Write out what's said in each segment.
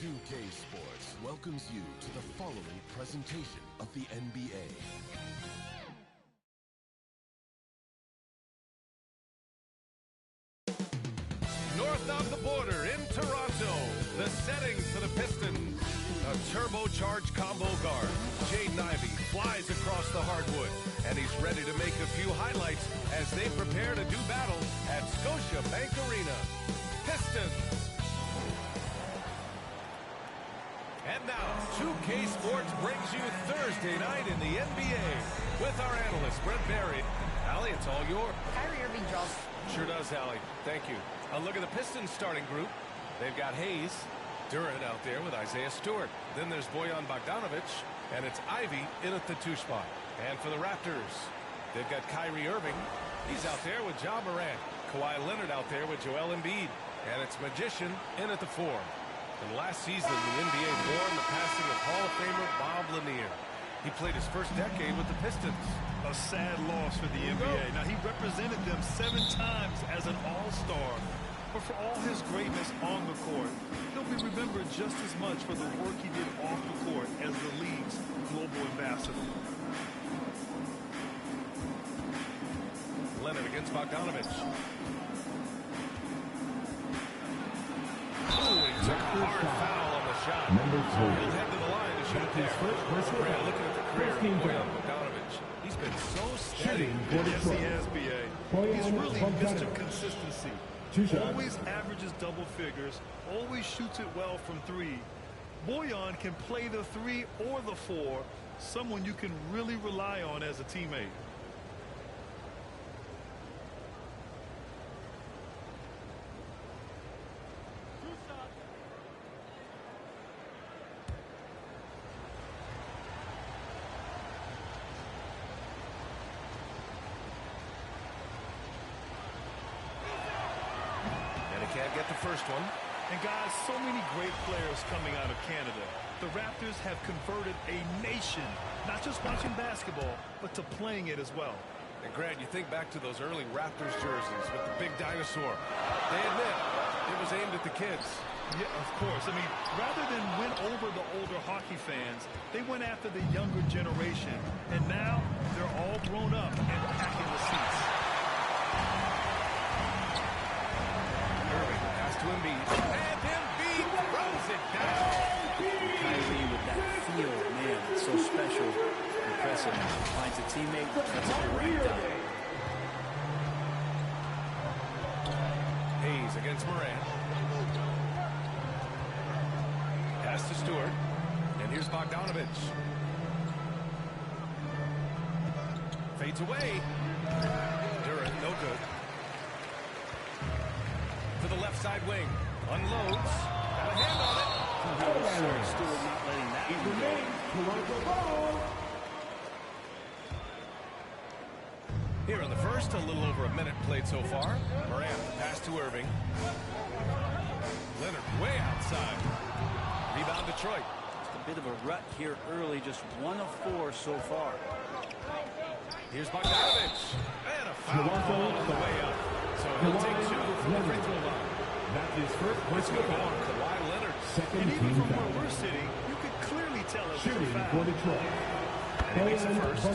2K Sports welcomes you to the following presentation of the NBA. North of the border in Toronto, the settings for the Pistons. A turbocharged combo guard, Jaden Ivey, flies across the hardwood, and he's ready to make a few highlights as they prepare to do battle at Scotiabank Arena. Pistons. And now, 2K Sports brings you Thursday night in the NBA with our analyst, Brent Barry. Allie, it's all yours. Kyrie Irving draws. Sure does, Allie. Thank you. A look at the Pistons starting group. They've got Hayes, Durant out there with Isaiah Stewart. Then there's Bojan Bogdanovic, and it's Ivy in at the 2 spot. And for the Raptors, they've got Kyrie Irving. He's out there with Ja Morant. Kawhi Leonard out there with Joel Embiid. And it's Magician in at the 4. And last season, the NBA mourned the passing of Hall of Famer Bob Lanier. He played his first decade with the Pistons. A sad loss for the NBA. Now, he represented them 7 times as an all-star. But for all his greatness on the court, he'll be remembered just as much for the work he did off the court as the league's global ambassador. Leonard against Bogdanovic. He took a hard foul on the shot. He'll head to the line to shoot there. Brad, looking at the career of Bojan Bogdanovic. He's been so steady. Yes, he has, B.A. He's really Mr. Consistency. Always averages double figures, always shoots it well from 3. Bojan can play the 3 or the 4, someone you can really rely on as a teammate. Can't get the first one. And guys, so many great players coming out of Canada. The Raptors have converted a nation, not just watching basketball, but to playing it as well. And Grant, you think back to those early Raptors jerseys with the big dinosaur. They admit it was aimed at the kids. Yeah, of course. I mean, rather than win over the older hockey fans, they went after the younger generation. And now they're all grown up and packing the seats. To Embiid, and Embiid throws it down. Kyrie with that feel, man, it's so special, impressive. Finds a teammate, that's a great dime. Hayes against Morant. Pass to Stewart, and here's Bogdanovic. Fades away. Durant, no good. To the left side wing. Unloads. Got a hand on it. Stewart not letting that one go. Here in the first, a little over a minute played so far. Morant, pass to Irving. Leonard way outside. Rebound Detroit. Just a bit of a rut here early, just 1 of 4 so far. Here's Bogdanovic. And a foul on the way up. So he'll take 2 from the free throw line. That's his first Let's go on Kawhi Leonard. And even from where we're sitting, you could clearly tell it's a foul. And he makes it first.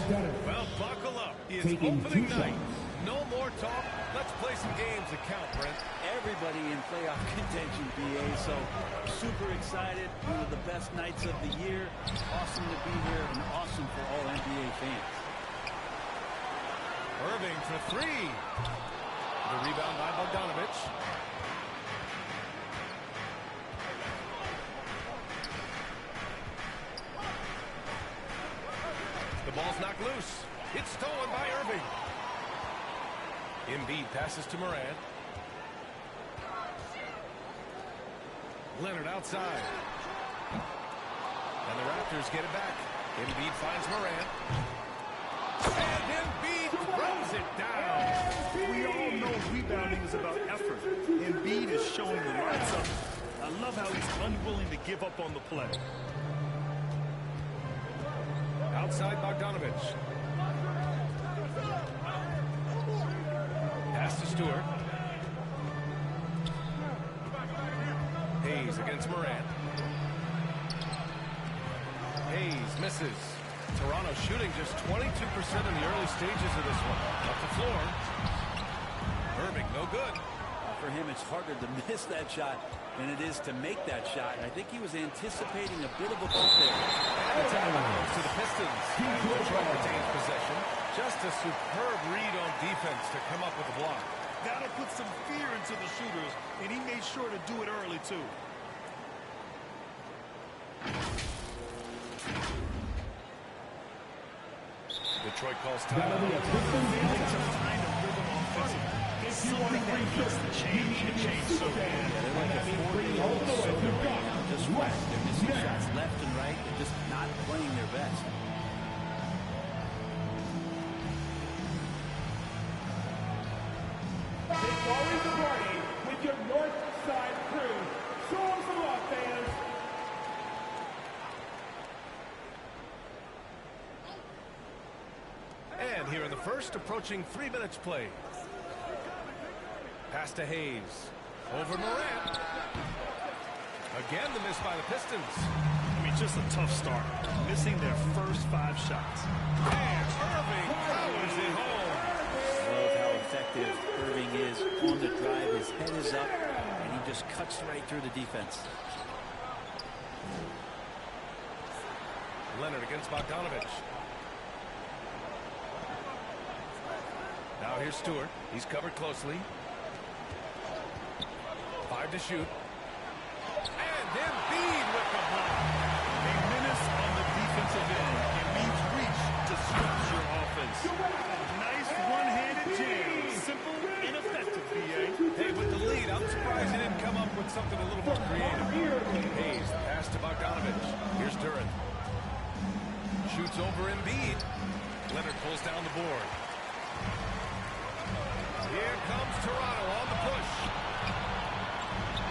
Well, buckle up. It's opening night. No more talk. Let's play some games that count, Brent. Everybody in playoff contention, BA, so super excited. One of the best nights of the year. Awesome to be here and awesome for all NBA fans. Irving for 3. The rebound by Bogdanovic. The ball's knocked loose. It's stolen by Irving. Embiid passes to Morant. Leonard outside. And the Raptors get it back. Embiid finds Morant. And Embiid throws it down. We all know rebounding is about effort. Embiid is showing the lights up. I love how he's unwilling to give up on the play. Outside Bogdanovic. Pass to Stewart. Hayes against Morant. Hayes misses. Toronto shooting just 22% in the early stages of this one. Up the floor. Irving, no good. For him, it's harder to miss that shot than it is to make that shot. I think he was anticipating a bit of a bump there. And the timeout goes to the Pistons. And Detroit retains possession. Just a superb read on defense to come up with a block. That'll put some fear into the shooters, and he made sure to do it early, too. Detroit calls timeout. Failing to find a rhythm offensively. It's something that needs to change and change so bad. They're like a 40-year-old soda right now, just whacked. They're missing shots left and right. They're just not playing their best. It's always a party with your North Side crew. Show them some love, fans. And here in the first, approaching 3 minutes played. Pass to Hayes. Over Morant. Again, the miss by the Pistons. I mean, just a tough start. Missing their first 5 shots. And Irving powers it home. Love how effective Irving is on the drive. His head is up, and he just cuts right through the defense. Leonard against Bogdanovich. Now here's Stewart. He's covered closely. 5 to shoot. And Embiid with the block. A menace on the defensive end. It means reach disrupts your offense. Nice one-handed jam. Simple and effective, B.A. Hey, with the lead, I'm surprised he didn't come up with something a little more creative. Hayes, the pass to Bogdanovich. Here's Durant. Shoots over Embiid. Leonard pulls down the board. Here comes Toronto on the push.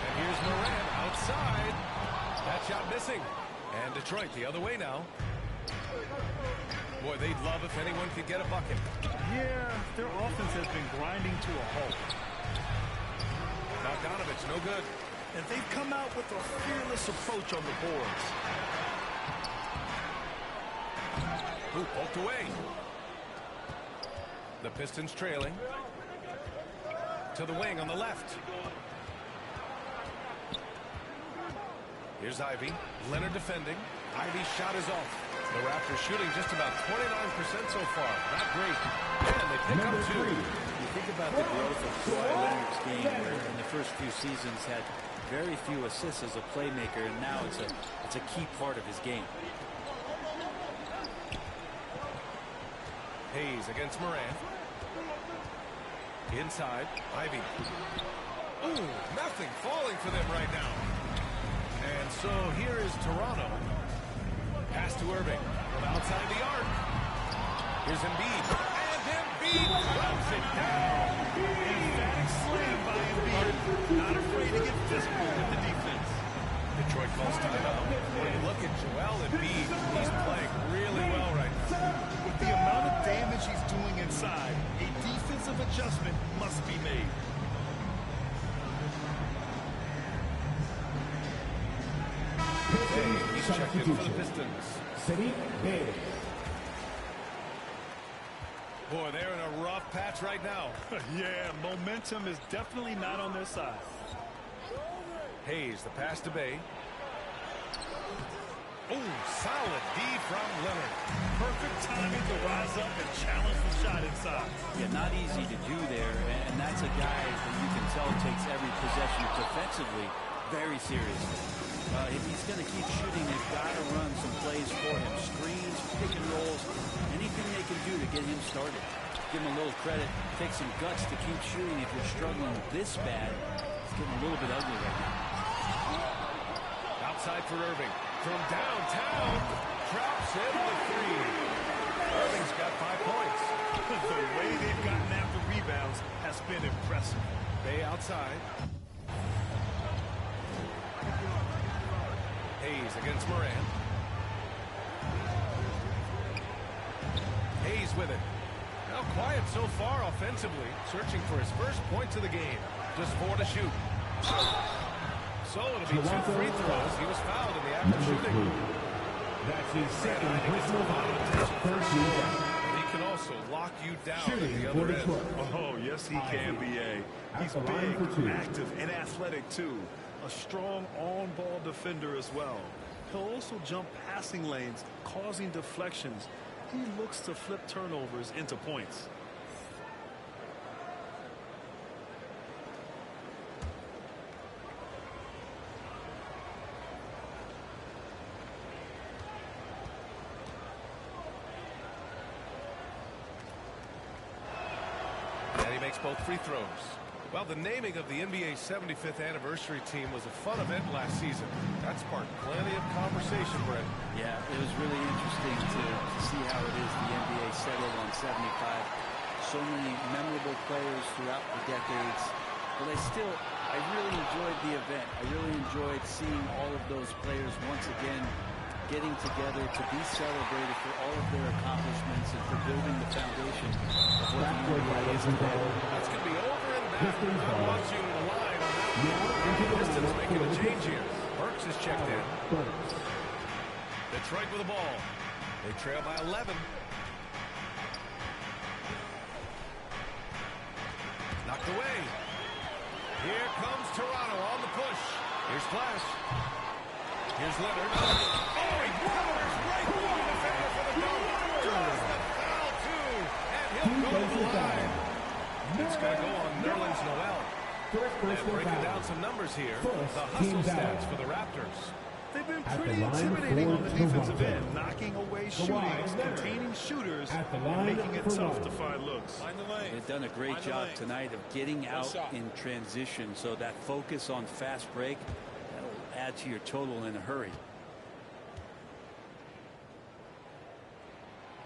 And here's Morant outside. That shot missing. And Detroit the other way now. Boy, they'd love if anyone could get a bucket. Yeah, their offense has been grinding to a halt. Bogdanovich, no good. And they've come out with a fearless approach on the boards. Who poked away. The Pistons trailing. To the wing on the left. Here's Ivy. Leonard defending. Ivy's shot is off. The Raptors shooting just about 29% so far. Not great. And they pick up 2. You think about the growth of Kawhi Leonard's game, where in the first few seasons had very few assists as a playmaker, and now it's a key part of his game. Hayes against Morant. Inside, Ivy. Ooh, nothing falling for them right now. And so here is Toronto. Pass to Irving from outside the arc. Here's Embiid. And Embiid drops it down. Emphatic slam by Embiid. Not afraid to get physical with the defense. Detroit calls timeout. Hey, look at Joel Embiid. He's playing really well right now. With the amount of damage he's doing inside, a defensive adjustment must be made. He's checked in for the Pistons. City Hayes. Boy, they're in a rough patch right now. Yeah, momentum is definitely not on their side. Hayes, the pass to Bay. Oh, solid D from Leonard. Perfect timing to rise up and challenge the shot inside. Yeah, not easy to do there, and that's a guy that you can tell takes every possession defensively very seriously. If he's going to keep shooting, they've got to run some plays for him. Screens, pick and rolls, anything they can do to get him started. Give him a little credit. Take some guts to keep shooting if you're struggling this bad. It's getting a little bit ugly right now. Outside for Irving. From downtown. Drops in the 3. Irving's got 5 points. The way they've gotten after rebounds has been impressive. Bay outside. Hayes against Morant. Hayes with it. Now quiet so far offensively. Searching for his first points of the game. Just 4 to shoot. So it'll be 2 free throws. He was fouled in the act of shooting. That's his second personal foul. He can also lock you down at Shooting the for other end. Detroit. Oh, yes, he can, B.A. He's At the line for big, two. active, and athletic, too. A strong on-ball defender as well. He'll also jump passing lanes, causing deflections. He looks to flip turnovers into points. And he makes both free throws. Well, the naming of the NBA's 75th anniversary team was a fun event last season. That sparked plenty of conversation, Brent. Yeah, it was really interesting to see how it is the NBA settled on 75. So many memorable players throughout the decades. But I really enjoyed the event. I really enjoyed seeing all of those players once again getting together to be celebrated for all of their accomplishments and for building the foundation of what the NBA is today. That's going to be over and back. I'm watching the line on that. The Pistons making a change here. Burks is checked in. Detroit with the ball. They trail by 11. Knocked away. Here comes Toronto on the push. Here's Flash. Here's Leonard. Oh, he powers right through the defender for the dunk. Draws the foul, too. And he'll go to the line. It's going to go on Nerlens Noel. And breaking down some numbers here. The hustle stats for the Raptors. They've been pretty intimidating on the defensive end, knocking away shootings, containing shooters, and making it tough to find looks. They've done a great job tonight of getting out in transition, so that focus on fast break, that'll add to your total in a hurry.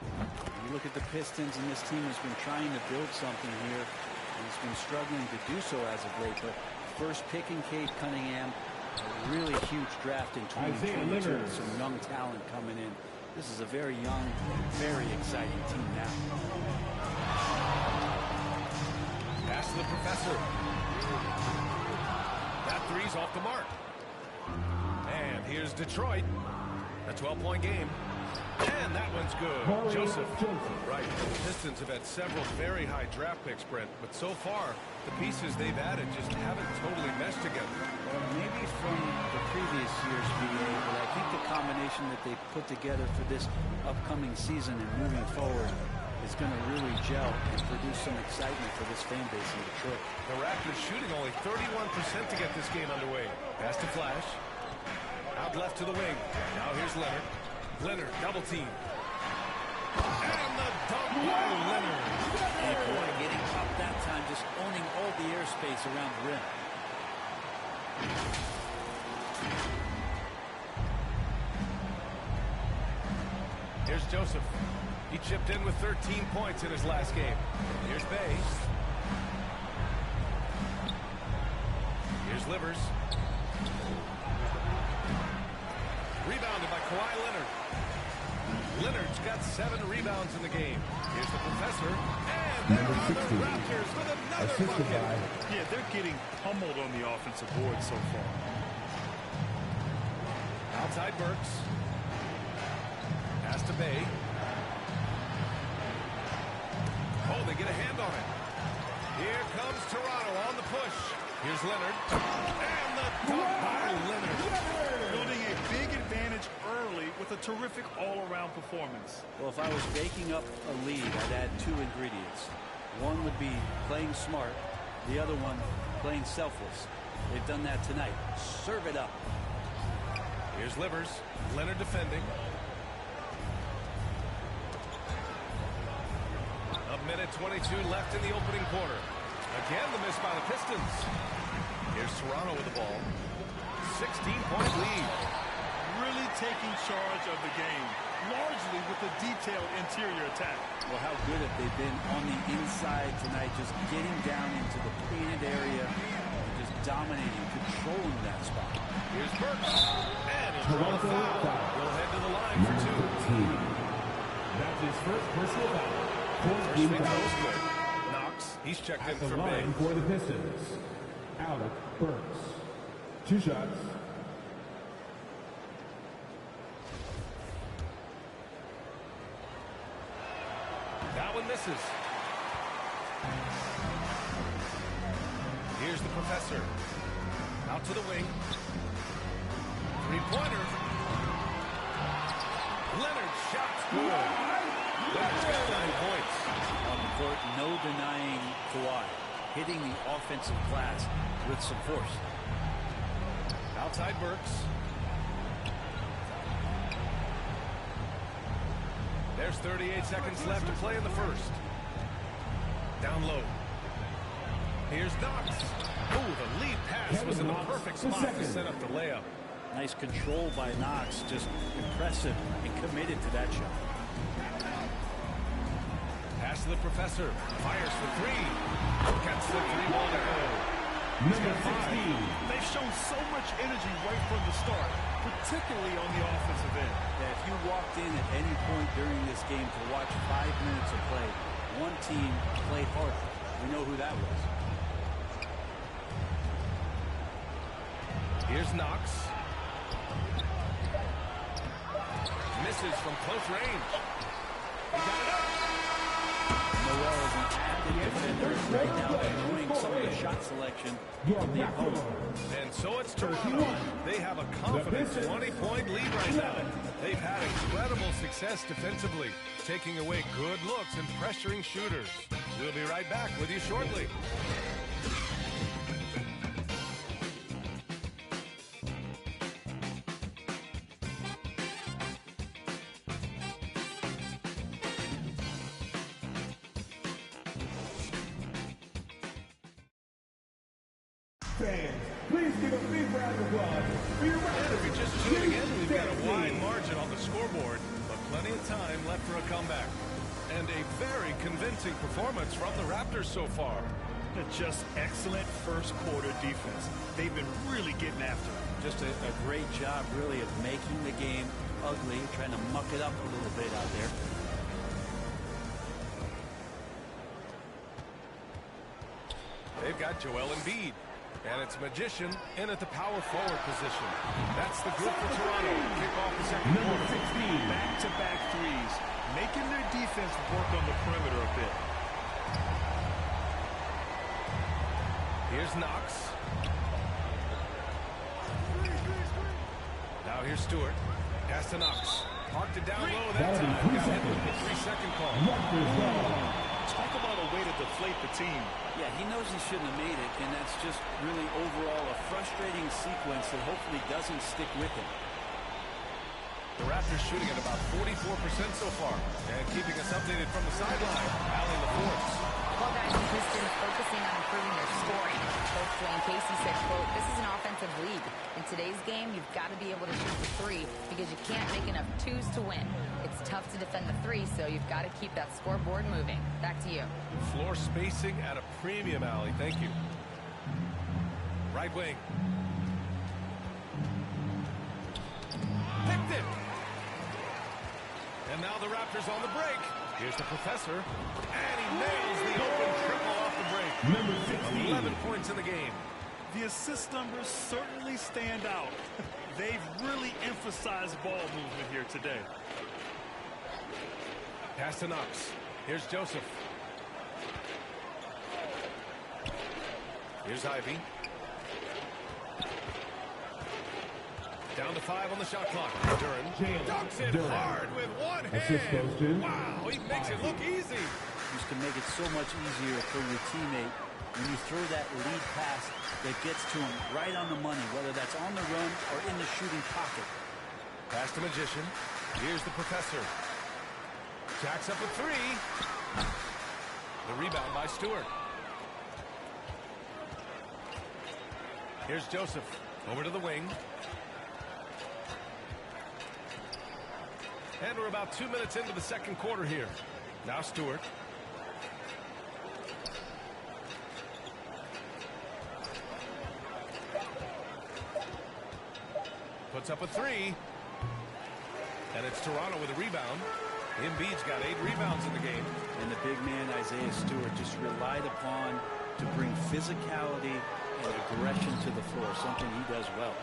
You look at the Pistons, and this team has been trying to build something here, and it's been struggling to do so as of late, but first picking Cade Cunningham, a really huge draft in 2022 with some young talent coming in. This is a very young, very exciting team now. Pass to the professor. That three's off the mark. And here's Detroit. A 12-point game. And that one's good. Joseph. Right. The Pistons have had several very high draft picks, Brent, but so far, the pieces they've added just haven't totally meshed together. Well, maybe from the previous year's VA, but I think the combination that they put together for this upcoming season and moving forward is going to really gel and produce some excitement for this fan base in Detroit. The Raptors shooting only 31% to get this game underway. Pass to Flash. Out left to the wing. Now here's Leonard. Leonard, double team. And the dunk by Leonard. And boy, getting up that time, just owning all the airspace around the rim. Here's Joseph. He chipped in with 13 points in his last game. Here's Bay. Here's Livers. Rebounded by Kawhi Leonard. Leonard's got 7 rebounds in the game. Here's the professor. And there are the Raptors with another bucket. Yeah, they're getting pummeled on the offensive board so far. Outside Burks. Pass to Bay. Oh, they get a hand on it. Here comes Toronto on the push. Here's Leonard. And the dunk by Leonard. Building a big advantage early with a terrific all-around performance. Well, if I was baking up a lead, I'd add 2 ingredients. One would be playing smart. The other one, playing selfless. They've done that tonight. Serve it up. Here's Livers. Leonard defending. A minute 22 left in the opening quarter. Again, the miss by the Pistons. Here's Toronto with the ball. 16-point lead. Really taking charge of the game, largely with a detailed interior attack. Well, how good have they been on the inside tonight, just getting down into the painted area and just dominating, controlling that spot. Here's Burks. And he'll draw the foul. He'll head to the line for 2. That's his first personal foul. First free throw's good. Knox, he's checked in for Bay. For the Pistons, Alec Burks. 2 shots. misses. Here's the professor. Out to the wing. Three-pointer. Leonard's shot's good. Leonard's got 9 points. On the court, no denying Kawhi. Hitting the offensive glass with some force. Outside Burks. There's 38 seconds left to play in the first. Down low. Here's Knox. Oh, the lead pass was in the perfect spot to set up the layup. Nice control by Knox. Just impressive and committed to that shot. Pass to the professor. Fires for 3. Gets the 3-ball to go. Number 16. They've shown so much energy right from the start, particularly on the offensive end. Yeah, if you walked in at any point during this game to watch 5 minutes of play, one team played hard. We know who that was. Here's Knox. Misses from close range. He got it up. Noel is an active defender right now, ignoring some of the shot selection from the opponent. And so it's Toronto. They have a confident 20-point lead right now. They've had incredible success defensively, taking away good looks and pressuring shooters. We'll be right back with you shortly. Fans, please give a big round of applause for your And if you're just tuning in, we've got a wide margin on the scoreboard, but plenty of time left for a comeback. And a very convincing performance from the Raptors so far. Just excellent first quarter defense. They've been really getting after it. Just a great job, really, of making the game ugly, trying to muck it up a little bit out there. They've got Joel Embiid. And it's Magician in at the power forward position. That's the group for Toronto. Kick off the second quarter. 16. Back-to-back threes. Making their defense work on the perimeter a bit. Here's Knox. Now here's Stewart. Pass to Knox. Parked it down low that time. Got hit with the 3-second call. Talk about a way to deflate the team. Yeah, he knows he shouldn't have made it, and that's just really overall a frustrating sequence that hopefully doesn't stick with him. The Raptors shooting at about 44% so far. And keeping us updated from the sideline, Allie LaForce. Well, guys, the Pistons focusing on improving their scoring. Coach Dwayne Casey said, quote, "This is an offensive league. In today's game, you've got to be able to shoot the 3 because you can't make enough 2s to win. It's tough to defend the 3, so you've got to keep that scoreboard moving." Back to you. Floor spacing at a premium, Allie. Thank you. Right wing. Picked it. And now the Raptors on the break. Here's the professor. And he nails the open triple off the break. Number 16. 11 points in the game. The assist numbers certainly stand out. They've really emphasized ball movement here today. Pass to Knox. Here's Joseph. Here's Ivy. Down to 5 on the shot clock. Duran dunks it hard with one hand. Wow, he makes it look easy. Used to make it so much easier for your teammate when you throw that lead pass that gets to him right on the money, whether that's on the run or in the shooting pocket. Pass to Magician. Here's the professor. Jacks up a 3. The rebound by Stewart. Here's Joseph. Over to the wing. And we're about 2 minutes into the second quarter here. Now Stewart. Puts up a 3. And it's Toronto with a rebound. Embiid's got 8 rebounds in the game. And the big man, Isaiah Stewart, just relied upon to bring physicality and aggression to the floor, something he does well.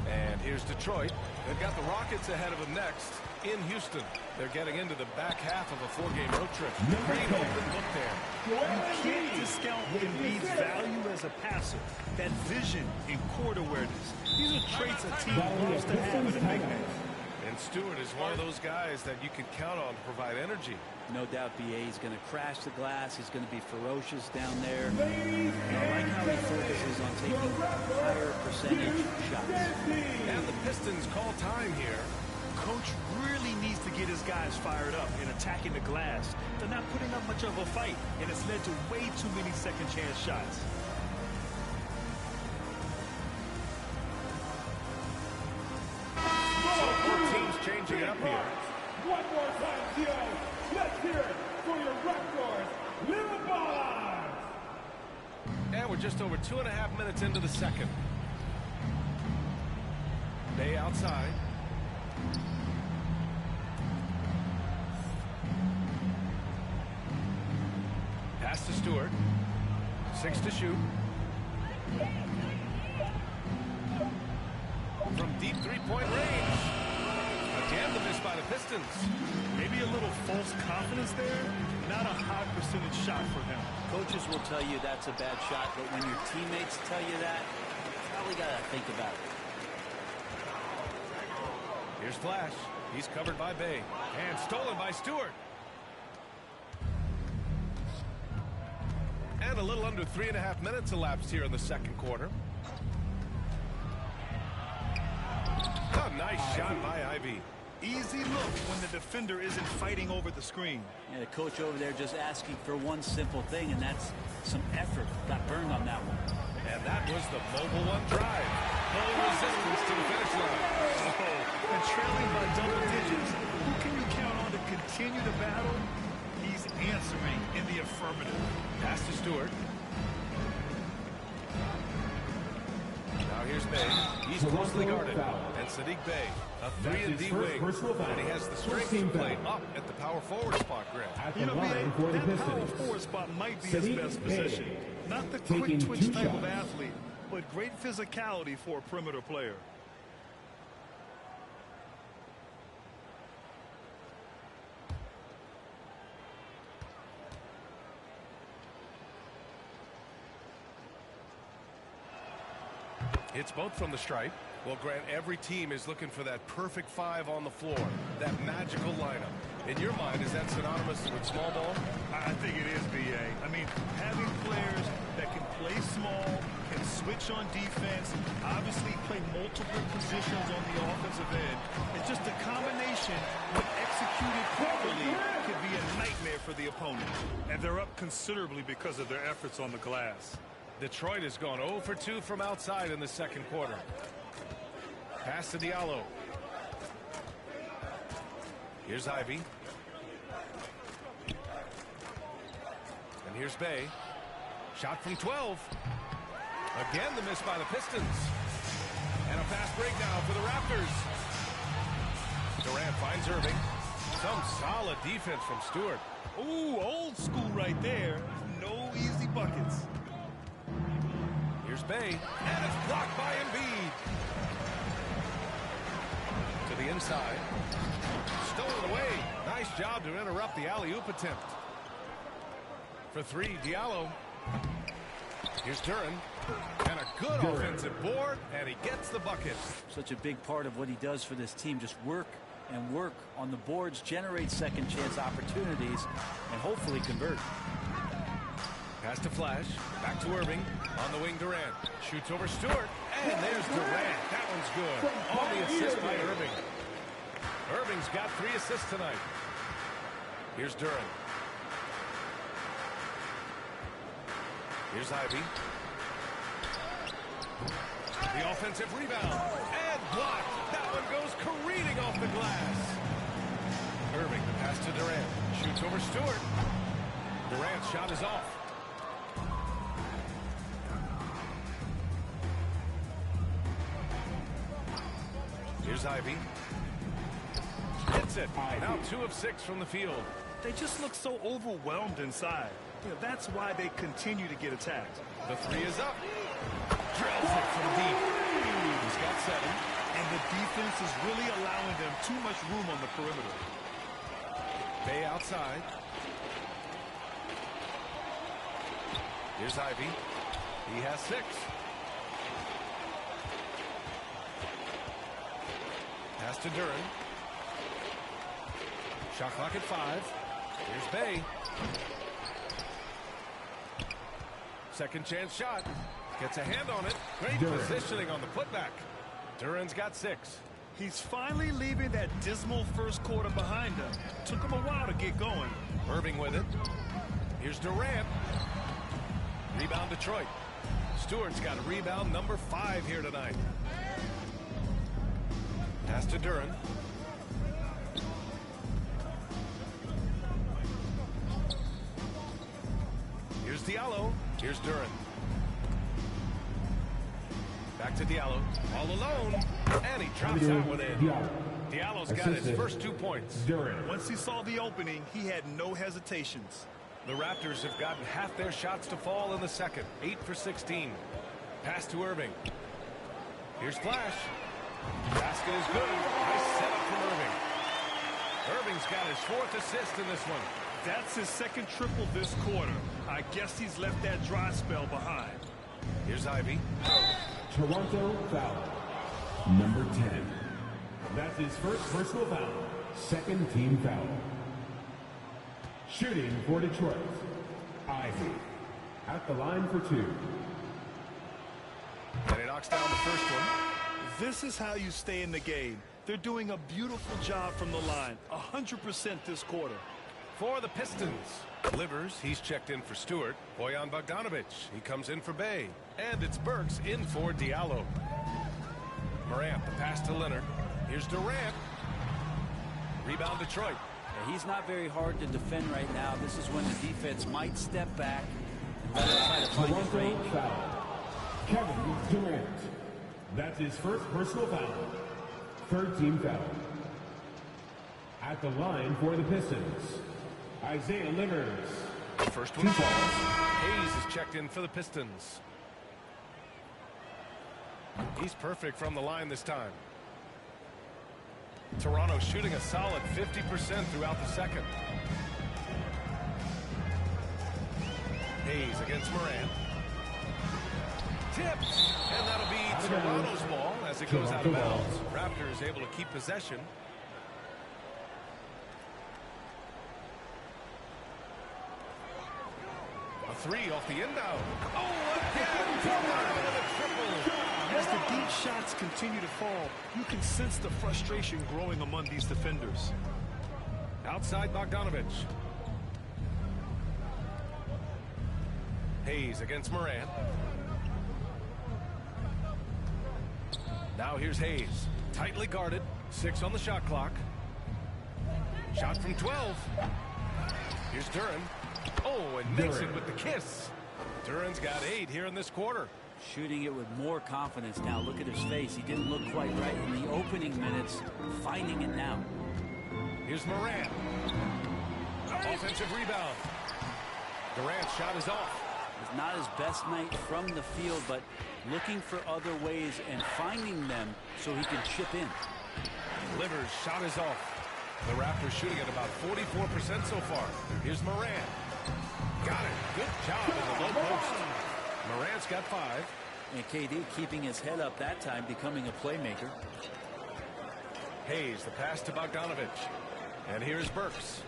And here's Detroit. They've got the Rockets ahead of them next. in Houston. They're getting into the back half of a 4-game road trip. Great open look there. You can't discount Embiid's value as a passer. That vision and court awareness. These are traits a team loves to have in a big man. And Stewart is one of those guys that you can count on to provide energy. No doubt BA is going to crash the glass. He's going to be ferocious down there. And I like how he focuses on taking higher percentage shots. And the Pistons call time here. Coach really needs to get his guys fired up in attacking the glass. They're not putting up much of a fight, and it's led to way too many second chance shots. Changing up here. One more time, Gio. Let's hear it for your Raptors, Little Ballers. And we're just over 2.5 minutes into the second. Bay outside. Pass to Stewart. 6 to shoot. From deep three-point range. Again, the miss by the Pistons. Maybe a little false confidence there. Not a high percentage shot for him. Coaches will tell you that's a bad shot, but when your teammates tell you that, you probably got to think about it. Here's Flash. He's covered by Bay. And stolen by Stewart. And a little under 3.5 minutes elapsed here in the second quarter. A nice shot by Ivy. Easy look when the defender isn't fighting over the screen. Yeah, the coach over there just asking for one simple thing, and that's some effort. Got burned on that one. And that was the mobile one drive. No resistance to the finish line. Oh, and trailing by double digits. Who can you count on to continue the battle? He's answering in the affirmative. Pass to Stewart. Now here's Bay. He's closely guarded. And Sadiq Bay, a 3-and-D wing. And he has the strength to play up at the power forward spot, Grant. You know, that power forward spot might be his best position. Not the quick twitch type of athlete, but great physicality for a perimeter player. Hits both from the stripe. Well, Grant, every team is looking for that perfect 5 on the floor, that magical lineup. In your mind, is that synonymous with small ball? I think it is, B.A. I mean, having players that can play small, can switch on defense, obviously play multiple positions on the offensive end, and just a combination, when executed properly, could be a nightmare for the opponent. And they're up considerably because of their efforts on the glass. Detroit has gone 0 for 2 from outside in the second quarter. Pass to Diallo. Here's Ivy. And here's Bay. Shot from 12. Again, the miss by the Pistons. And a fast break now for the Raptors. Durant finds Irving. Some solid defense from Stewart. Ooh, old school right there. No easy buckets. Here's Bay, and it's blocked by Embiid. To the inside. Stolen away. Nice job to interrupt the alley-oop attempt. For 3, Diallo. Here's Duran. And a good offensive board, and he gets the bucket. Such a big part of what he does for this team. Just work and work on the boards, generate second chance opportunities, and hopefully convert. Pass to Flash. Back to Irving. On the wing, Durant. Shoots over Stewart. And there's Durant. That one's good. On the assist by Irving. Irving's got 3 assists tonight. Here's Duran. Here's Ivy. The offensive rebound. And blocked. That one goes careening off the glass. Irving, the pass to Durant. Shoots over Stewart. Durant's shot is off. Here's Ivy. Hits it. Now 2 of 6 from the field. They just look so overwhelmed inside. You know, that's why they continue to get attacked. The 3 is up. Drills it from deep. He's got 7. and the defense is really allowing them too much room on the perimeter. Bay outside. Here's Ivy. He has 6. Pass to Duran. Shot clock at 5. Here's Bay. Second chance shot. Gets a hand on it. Great positioning on the putback. Duran's got 6. He's finally leaving that dismal first quarter behind him. Took him a while to get going. Irving with it. Here's Durant. Rebound Detroit. Stewart's got rebound number 5 here tonight. Pass to Duran. Here's Diallo. Here's Duran. Back to Diallo. All alone. And he drops out with it. Diallo's got his first 2 points. Once he saw the opening, he had no hesitations. The Raptors have gotten half their shots to fall in the second. 8 for 16. Pass to Irving. Here's Flash. Basket is good. Nice setup from Irving. Irving's got his 4th assist in this one. That's his second triple this quarter. I guess he's left that dry spell behind. Here's Ivy. Toronto foul. Number 10. That's his first personal foul. Second team foul. Shooting for Detroit. Ivy. At the line for 2. And he knocks down the first one. This is how you stay in the game. They're doing a beautiful job from the line. 100% this quarter. For the Pistons. Livers, he's checked in for Stewart. Bojan Bogdanović, he comes in for Bay. And it's Burks in for Diallo. Morant, the pass to Leonard. Here's Durant. Rebound Detroit. He's not very hard to defend right now. This is when the defense might step back and let him try to find his range. Foul. Kevin Durant. That's his first personal foul. Third team foul. At the line for the Pistons, Isaiah Livers. First one falls. Hayes is checked in for the Pistons. He's perfect from the line this time. Toronto shooting a solid 50% throughout the second. Hayes against Morant. Tipped. And that'll be Toronto's ball as it goes out of bounds. Raptors able to keep possession. A 3 off the inbound. Oh, again! Toronto with a triple. As the deep shots continue to fall, you can sense the frustration growing among these defenders. Outside Bogdanović. Hayes against Morant. Now here's Hayes. Tightly guarded. 6 on the shot clock. Shot from 12. Here's Duran. Oh, and makes it with the kiss. Duran's got 8 here in this quarter. Shooting it with more confidence now. Look at his face. He didn't look quite right in the opening minutes. Finding it now. Here's Morant. Offensive rebound. Durant's shot is off. It's not his best night from the field, but looking for other ways and finding them so he can chip in. Livers' shot is off. The Raptors shooting at about 44% so far. Here's Morant. Got it. Good job in the low post. Morant's got 5. And KD keeping his head up that time, becoming a playmaker. Hayes, the pass to Bogdanović. And here's Burks.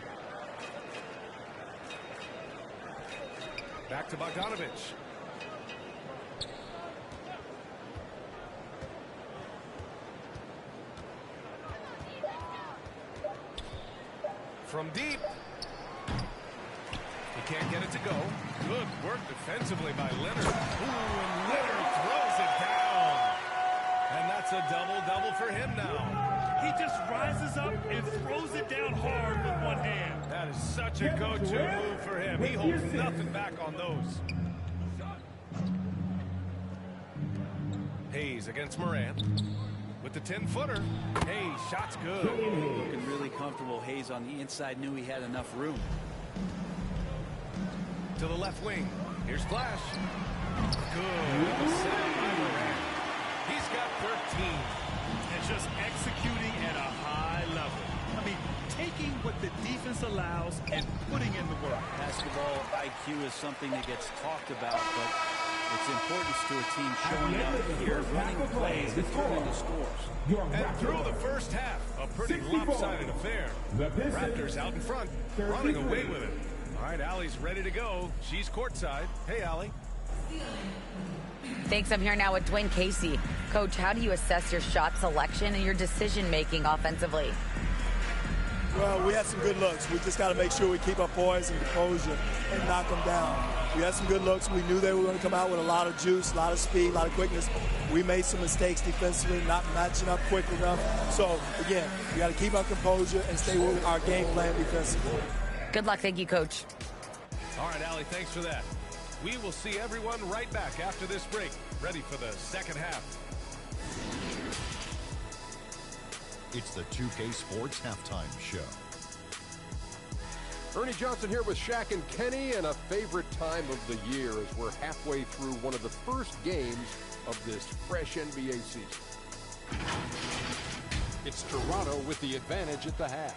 Back to Bogdanović. From deep. He can't get it to go. Good work defensively by Leonard. Ooh, and Leonard throws it down. And that's a double-double for him now. He just rises up and throws it down hard with one hand. That is such a go-to move for him. He holds nothing back on those. Hayes against Morant. With the 10-footer. Hayes, shot's good. Looking really comfortable. Hayes on the inside knew he had enough room. To the left wing. Here's Flash. Good. He's got 13. and just executing at a high level. I mean, taking what the defense allows and putting in the work. Basketball IQ is something that gets talked about, but its importance to a team showing up here, running plays that turn into scores. And through the first half, a pretty lopsided affair. Raptors out in front, running away with it. All right, Allie's ready to go. She's courtside. Hey, Allie. Thanks. I'm here now with Dwayne Casey. Coach, how do you assess your shot selection and your decision-making offensively? Well, we had some good looks. We just got to make sure we keep our poise and composure and knock them down. We had some good looks. We knew they were going to come out with a lot of juice, a lot of speed, a lot of quickness. We made some mistakes defensively, not matching up quick enough. So, again, we got to keep our composure and stay with our game plan defensively. Good luck. Thank you, Coach. All right, Allie, thanks for that. We will see everyone right back after this break, ready for the second half. It's the 2K Sports Halftime Show. Ernie Johnson here with Shaq and Kenny, and a favorite time of the year as we're halfway through one of the first games of this fresh NBA season. It's Toronto with the advantage at the half.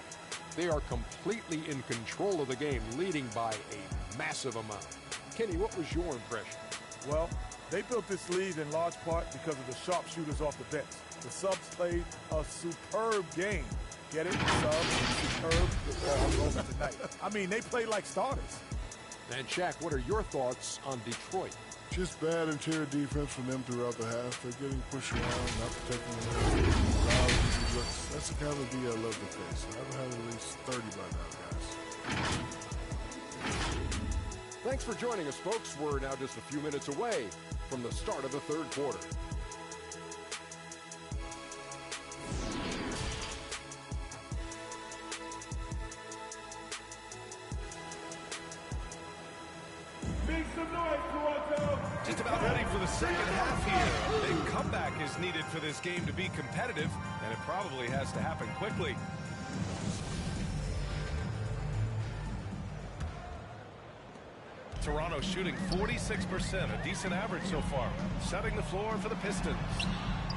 They are completely in control of the game, leading by a massive amount. Kenny, what was your impression? Well, they built this lead in large part because of the sharpshooters off the bench. The subs played a superb game. Get it? Subs, superb, all over tonight. I mean, they played like starters. And Shaq, what are your thoughts on Detroit? Just bad interior defense from them throughout the half. They're getting pushed around, not protecting the rim. That's the kind of D I love to face. I've had at least 30 by now, guys. Thanks for joining us, folks. We're now just a few minutes away from the start of the third quarter. Just about ready for the second half here. A big comeback is needed for this game to be competitive, and it probably has to happen quickly. Toronto shooting 46%, a decent average so far. Setting the floor for the Pistons.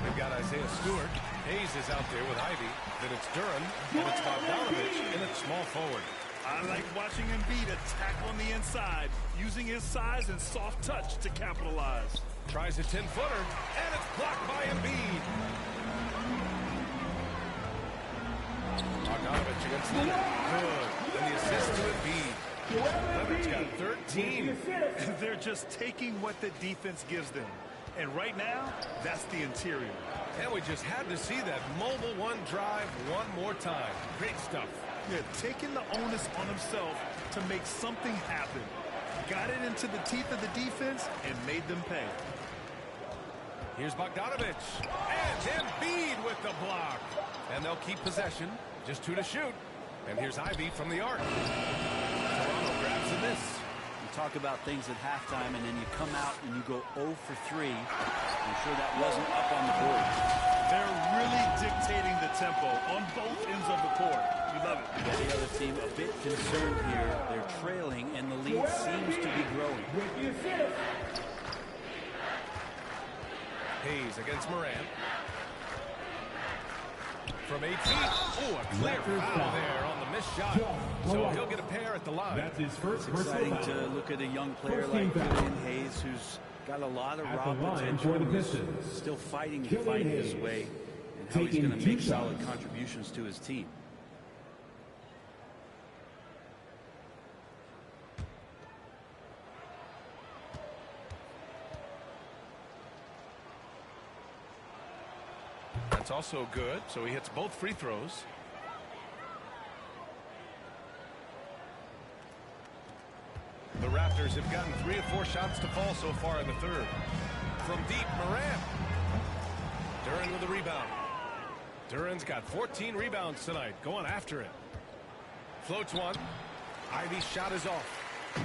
They've got Isaiah Stewart. Hayes is out there with Ivy. Then it's Duran, and it's Bogdanovich in at small forward. I like watching Embiid attack on the inside, using his size and soft touch to capitalize. Tries a 10-footer, and it's blocked by Embiid. Bogdanovich against Leonard. Good. And the assist to Embiid. Leonard's got 13. They're just taking what the defense gives them. And right now, that's the interior. And we just had to see that mobile one drive one more time. Great stuff. Yeah, taking the onus on himself to make something happen. Got it into the teeth of the defense and made them pay. Here's Bogdanovich. And Embiid with the block. And they'll keep possession. Just 2 to shoot. And here's Ivy from the arc. Toronto grabs the miss. You talk about things at halftime, and then you come out and you go 0 for 3. I'm sure that wasn't up on the board. They're really dictating the tempo on both ends of the court. You love it. Yeah, the other team a bit concerned here. They're trailing, and the lead seems to be growing. Hayes against Moran. From 8 feet. Oh, a clear foul there on the missed shot. So he'll get a pair at the line. That's his first It's exciting to look at a young player like Julian Hayes, who's got a lot of raw potential, who's still fighting to find his way, and how he's going to make solid contributions to his team. That's also good, so he hits both free throws. The Raptors have gotten 3 of 4 shots to fall so far in the third. From deep, Moran. Duran with the rebound. Duran's got 14 rebounds tonight, going after it. Floats one. Ivy's shot is off.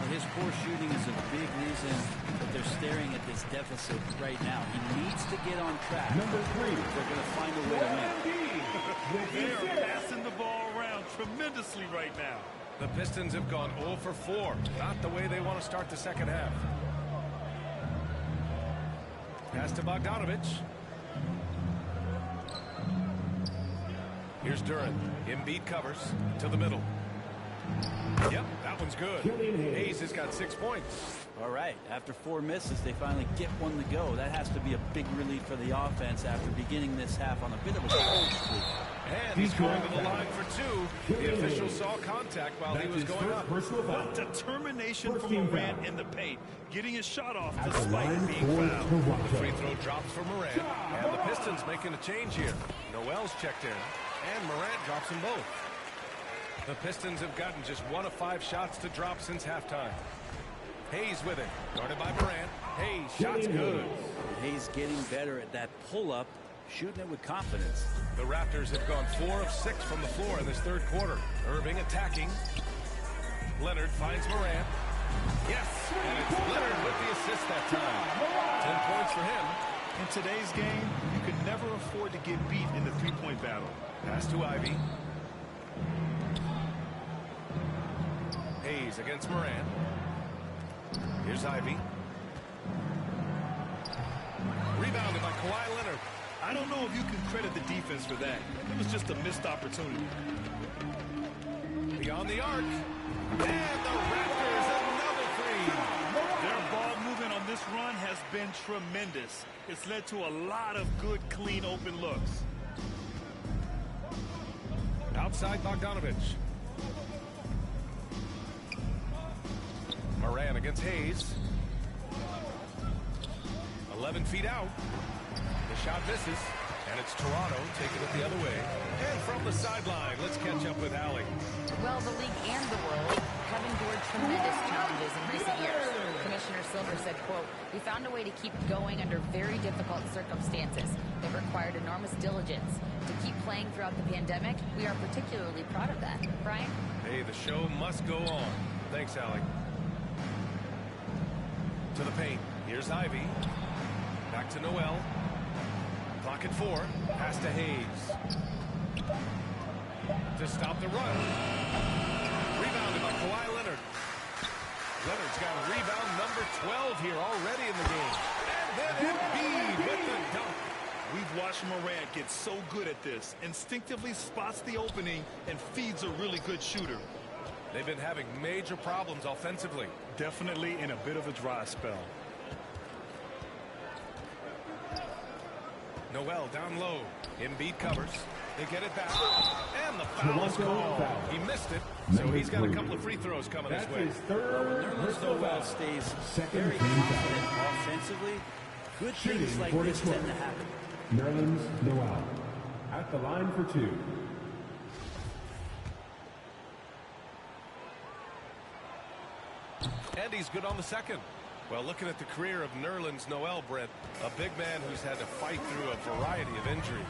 His poor shooting is a big reason that they're staring at this deficit right now. He needs to get on track. Number 3. They're going to find a way to win. They are passing the ball around tremendously right now. The Pistons have gone 0 for 4. Not the way they want to start the second half. Pass to Bogdanovich. Here's Duran. Embiid covers to the middle. Yep, that one's good. Hayes has got 6 points. All right, after 4 misses, they finally get one to go. That has to be a big relief for the offense after beginning this half on a bit of a cold streak. And he's going to the line for 2. The official saw contact while he was going up. What determination from Morant in the paint, getting his shot off despite being fouled. The free throw drops for Morant, and the Pistons making a change here. Noel's checked in, and Morant drops them both. The Pistons have gotten just 1 of 5 shots to drop since halftime. Hayes with it, guarded by Morant. Hayes, shot's good. Hayes getting better at that pull-up, shooting it with confidence. The Raptors have gone 4 of 6 from the floor in this third quarter. Irving attacking. Leonard finds Morant. Yes, and it's Leonard with the assist that time. 10 points for him. In today's game, you can never afford to get beat in the three-point battle. Pass to Ivy. Hayes against Morant. Here's Ivy. Rebounded by Kawhi Leonard. I don't know if you can credit the defense for that. It was just a missed opportunity. Beyond the arc. And the Raptors another 3. Their ball movement on this run has been tremendous. It's led to a lot of good, clean, open looks. Outside Bogdanovich. Morant against Hayes. 11 feet out. The shot misses, and it's Toronto taking it the other way. And from the sideline, let's catch up with Allie. Well, the league and the world have endured tremendous challenges in recent years. Commissioner Silver said, quote, "We found a way to keep going under very difficult circumstances. It required enormous diligence. To keep playing throughout the pandemic, we are particularly proud of that." Brian? Hey, the show must go on. Thanks, Allie. To the paint. Here's Ivy. Back to Noel. Clock at 4. Pass to Hayes. To stop the run. Rebounded by Kawhi Leonard. Leonard's got rebound number 12 here already in the game. And then Embiid with the dunk. We've watched Morant get so good at this. Instinctively spots the opening and feeds a really good shooter. They've been having major problems offensively. Definitely in a bit of a dry spell. Noel down low. Embiid covers. They get it back. And the foul is called. He missed it, so he's got a couple of free throws coming his way. Nerlens Noel stays very confident offensively. Good things like this tend to happen. Nerlens Noel at the line for 2. And he's good on the second. Well, looking at the career of Nerlens Noel, Brent, a big man who's had to fight through a variety of injuries.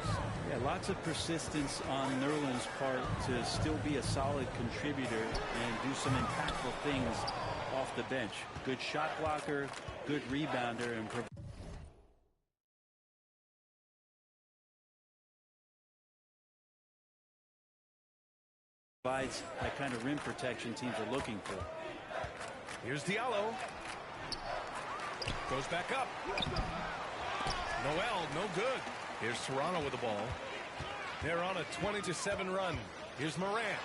Yeah, lots of persistence on Nerlens' part to still be a solid contributor and do some impactful things off the bench. Good shot blocker, good rebounder, and provides that kind of rim protection teams are looking for. Here's Diallo. Goes back up. Noel, no good. Here's Toronto with the ball. They're on a 20-7 run. Here's Morant.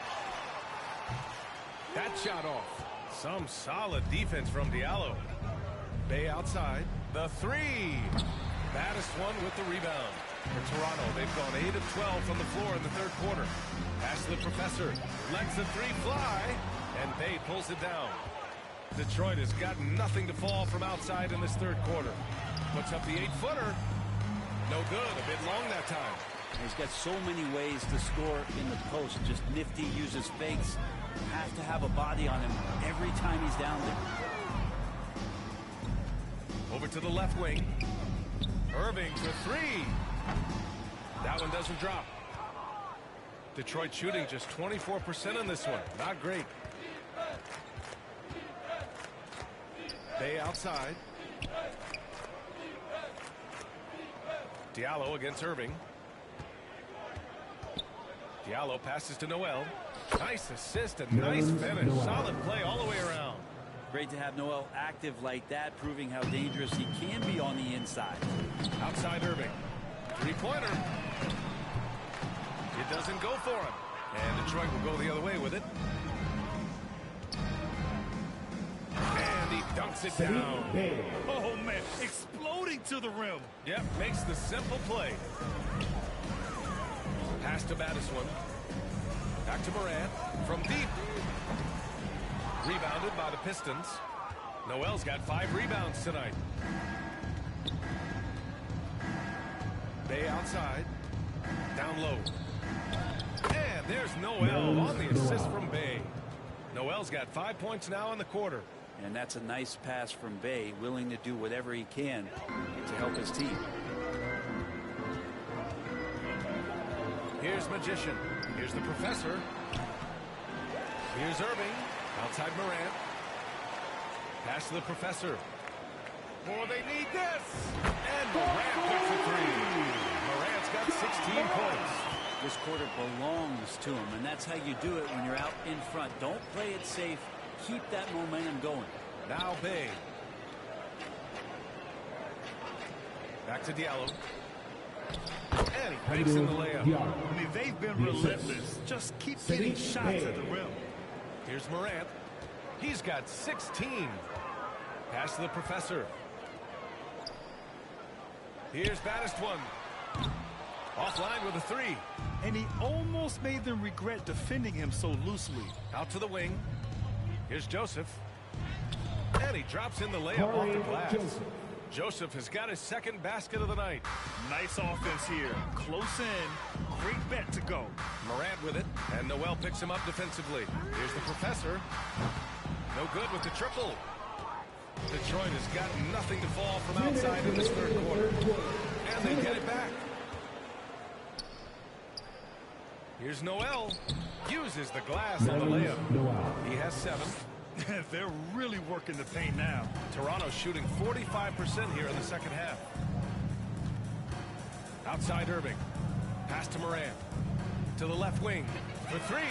That shot off. Some solid defense from Diallo. Bay outside. The 3. Baddest one with the rebound. For Toronto, they've gone 8 of 12 from the floor in the third quarter. Pass to the professor. Lets the 3 fly. And Bay pulls it down. Detroit has got nothing to fall from outside in this third quarter. Puts up the 8-footer. No good. A bit long that time. He's got so many ways to score in the post. Just nifty, uses fakes. Have to have a body on him every time he's down there. Over to the left wing. Irving for 3. That one doesn't drop. Detroit shooting just 24% on this one. Not great. Bay outside. Diallo against Irving. Diallo passes to Noel. Nice assist and nice finish. Solid play all the way around. Great to have Noel active like that, proving how dangerous he can be on the inside. Outside Irving. 3-pointer. It doesn't go for him. And Detroit will go the other way with it. And he dunks it down. Oh, man. Exploding to the rim. Yep, makes the simple play. Pass to Battiswan. Back to Morant. From deep. Rebounded by the Pistons. Noel's got 5 rebounds tonight. Bay outside. Down low. And there's Noel on the assist from Bay. Noel's got 5 points now in the quarter. And that's a nice pass from Bay, willing to do whatever he can to help his team. Here's Magician. Here's the Professor. Here's Irving. Outside Morant. Pass to the Professor. Oh, they need this. And Morant puts a 3. Morant's got 16 points. This quarter belongs to him, and that's how you do it when you're out in front. Don't play it safe. Keep that momentum going. Now Bay. Back to Diallo. And he fakes in the layup. I mean, they've been relentless. Just keep getting shots at the rim. Here's Morant. He's got 16. Pass to the Professor. Here's Battiswan. Offline with a 3. And he almost made them regret defending him so loosely. Out to the wing. Here's Joseph. And he drops in the layup off the glass. Joseph has got his 2nd basket of the night. Nice offense here. Close in. Great bet to go. Morant with it. And Noel picks him up defensively. Here's the Professor. No good with the triple. Detroit has got nothing to fall from outside in this 3rd quarter. And they get it back. Here's Noel. Uses the glass on the layup. He has 7. They're really working the paint now. Toronto shooting 45% here in the 2nd half. Outside Irving. Pass to Morant. To the left wing. For 3.